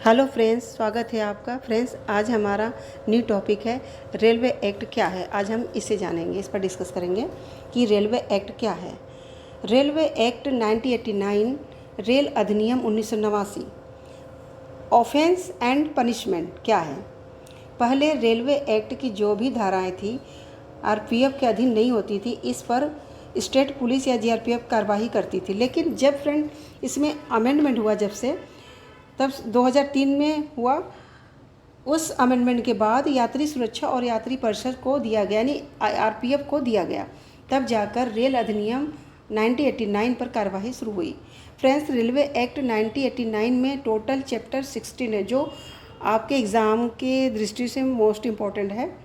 Hello friends, स्वागत है आपका। फ्रेंड्स, आज हमारा न्यू टॉपिक है रेलवे एक्ट क्या है। आज हम इसे जानेंगे, इस पर डिस्कस करेंगे कि रेलवे एक्ट क्या है। रेलवे एक्ट 1989, रेल अधिनियम 1989। ऑफेंस एंड पनिशमेंट क्या है। पहले रेलवे एक्ट की जो भी धाराएं थी आरपीएफ के अधीन नहीं होती थी, इस पर स्टेट पुलिस या जीआरपीएफ कार्रवाई करती थी। लेकिन जब फ्रेंड इसमें अमेंडमेंट हुआ, जब से तब 2003 में हुआ, उस अमेंडमेंट के बाद यात्री सुरक्षा और यात्री परिषद को दिया गया, यानी आरपीएफ को दिया गया। तब जाकर रेल अधिनियम 1989 पर कार्रवाई शुरू हुई। फ्रेंड्स, रेलवे एक्ट 1989 में टोटल चैप्टर 16 है, जो आपके एग्ज़ाम के दृष्टि से मोस्ट इम्पॉर्टेंट है।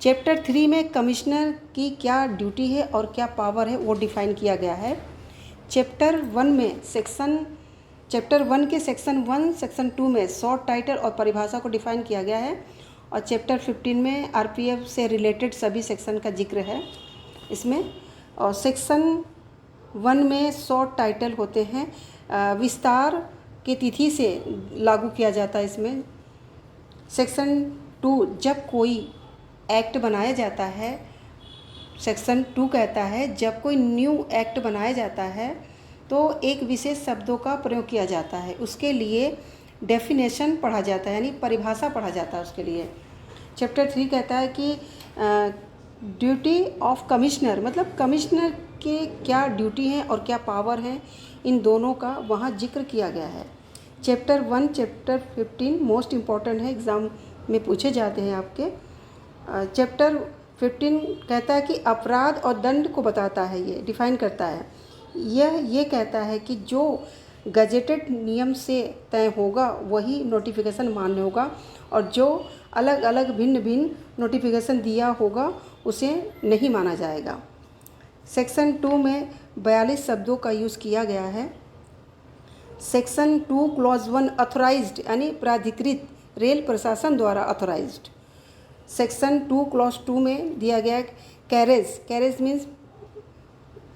चैप्टर 3 में कमिश्नर की क्या ड्यूटी है और क्या पावर है वो डिफ़ाइन किया गया है। चैप्टर 1 के सेक्शन 1, सेक्शन 2 में शॉर्ट टाइटल और परिभाषा को डिफाइन किया गया है। और चैप्टर 15 में आरपीएफ से रिलेटेड सभी सेक्शन का जिक्र है इसमें। और सेक्शन 1 में शॉर्ट टाइटल होते हैं, विस्तार की तिथि से लागू किया जाता है इसमें। सेक्शन 2, जब कोई एक्ट बनाया जाता है, सेक्शन 2 कहता है जब कोई न्यू एक्ट बनाया जाता है तो एक विशेष शब्दों का प्रयोग किया जाता है, उसके लिए डेफिनेशन पढ़ा जाता है, यानी परिभाषा पढ़ा जाता है उसके लिए। चैप्टर 3 कहता है कि ड्यूटी ऑफ कमिश्नर, मतलब कमिश्नर के क्या ड्यूटी हैं और क्या पावर हैं, इन दोनों का वहाँ जिक्र किया गया है। चैप्टर 1, चैप्टर 15 मोस्ट इम्पॉर्टेंट है, एग्ज़ाम में पूछे जाते हैं आपके। चैप्टर 15 कहता है कि अपराध और दंड को बताता है, ये डिफाइन करता है। ये कहता है कि जो गजेटेड नियम से तय होगा वही नोटिफिकेशन मान्य होगा, और जो अलग अलग भिन्न भिन्न नोटिफिकेशन दिया होगा उसे नहीं माना जाएगा। सेक्शन 2 में 42 शब्दों का यूज़ किया गया है। सेक्शन 2 क्लॉज 1 ऑथोराइज्ड, यानी प्राधिकृत, रेल प्रशासन द्वारा ऑथोराइज्ड। सेक्शन 2 क्लॉज 2 में दिया गया कैरेज, कैरेज मीन्स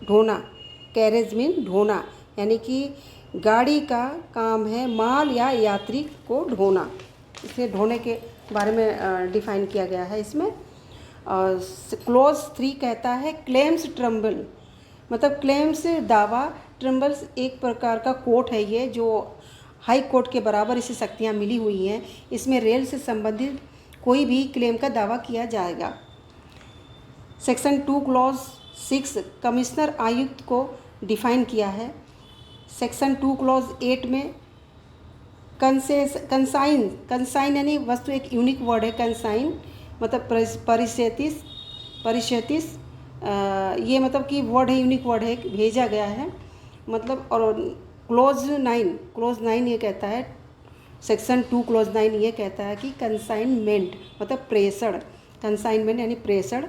ढोना, कैरेज मीन ढोना, यानी कि गाड़ी का काम है माल या यात्री को ढोना, इसलिए ढोने के बारे में डिफाइन किया गया है इसमें। क्लॉज 3 कहता है क्लेम्स ट्रम्बल, मतलब क्लेम्स दावा, ट्रम्बल्स एक प्रकार का कोर्ट है ये, जो हाई कोर्ट के बराबर इसे शक्तियाँ मिली हुई हैं। इसमें रेल से संबंधित कोई भी क्लेम का दावा किया जाएगा। सेक्शन 2 क्लॉज 6 कमिश्नर आयुक्त को डिफाइन किया है। सेक्शन 2 क्लॉज 8 में कंसाइन यानी वस्तु, एक यूनिक वर्ड है कंसाइन, मतलब परिशेतिस, ये मतलब कि वर्ड है, यूनिक वर्ड है, भेजा गया है मतलब। और क्लॉज 9 ये कहता है, सेक्शन 2 क्लॉज 9 ये कहता है कि कंसाइनमेंट मतलब प्रेषण, कंसाइनमेंट यानी प्रेषण,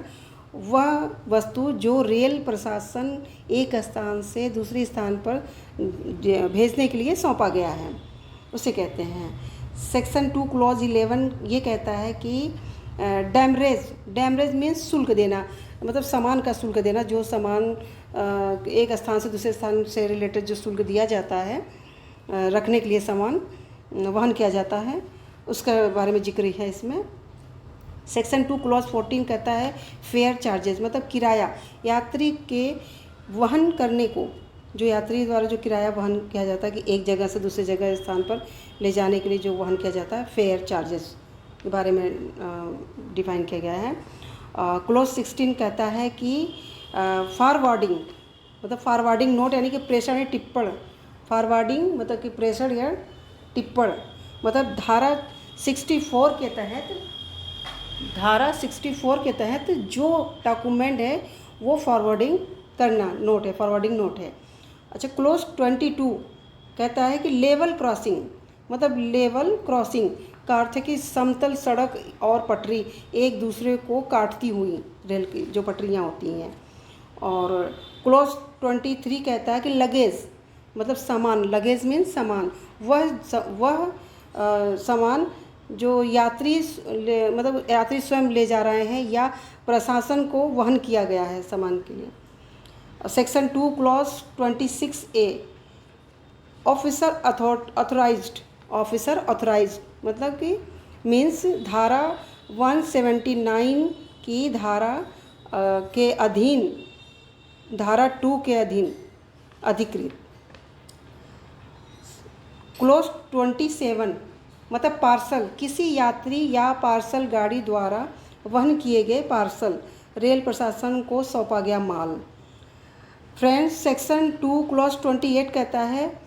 वह वस्तु जो रेल प्रशासन एक स्थान से दूसरे स्थान पर भेजने के लिए सौंपा गया है उसे कहते हैं। सेक्शन 2 क्लॉज 11 ये कहता है कि डैमरेज मीन्स शुल्क देना, मतलब सामान का शुल्क देना, जो सामान एक स्थान से दूसरे स्थान से रिलेटेड जो शुल्क दिया जाता है, रखने के लिए सामान वहन किया जाता है, उसके बारे में जिक्र है इसमें। सेक्शन 2 क्लॉज 14 कहता है फेयर चार्जेस, मतलब किराया, यात्री के वहन करने को, जो यात्री द्वारा जो किराया वहन किया जाता है कि एक जगह से दूसरे जगह स्थान पर ले जाने के लिए जो वहन किया जाता है, फेयर चार्जेस के बारे में डिफाइन किया गया है। क्लॉज 16 कहता है कि फॉरवर्डिंग, मतलब फॉरवर्डिंग नोट, यानी कि प्रेषण या टिप्पण, फॉरवर्डिंग मतलब कि प्रेषण या टिप्पण, मतलब धारा 64 के तहत जो डॉक्यूमेंट है वो फॉरवर्डिंग करना नोट है, फॉरवर्डिंग नोट है। अच्छा, क्लॉज 22 कहता है कि लेवल क्रॉसिंग, मतलब लेवल क्रॉसिंग का अर्थ है कि समतल सड़क और पटरी एक दूसरे को काटती हुई रेल की जो पटरियाँ होती हैं। और क्लॉज 23 कहता है कि लगेज, मतलब सामान, लगेज मीन्स सामान, वह सामान जो यात्री मतलब यात्री स्वयं ले जा रहे हैं या प्रशासन को वहन किया गया है सामान के लिए। Section 2 clause 26A officer authorised, officer authorised मतलब कि मीन्स धारा 179 की धारा के अधीन, धारा 2 के अधीन अधिकृत। क्लोज 27 मतलब पार्सल, किसी यात्री या पार्सल गाड़ी द्वारा वहन किए गए पार्सल, रेल प्रशासन को सौंपा गया माल। फ्रेंड्स, सेक्शन 2 क्लॉज 28 कहता है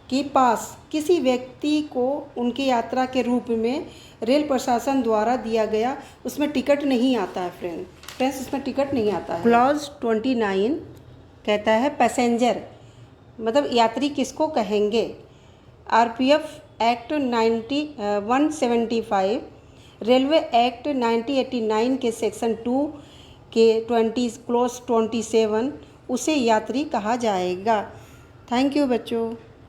कि पास किसी व्यक्ति को उनकी यात्रा के रूप में रेल प्रशासन द्वारा दिया गया, उसमें टिकट नहीं आता है फ्रेंड्स उसमें टिकट नहीं आता है। क्लॉज 29 कहता है पैसेंजर मतलब यात्री किसको कहेंगे। आरपीएफ एक्ट 175, रेलवे एक्ट 1989 के सेक्शन 2 के 20 क्लॉज 27 उसे यात्री कहा जाएगा। थैंक यू बच्चों।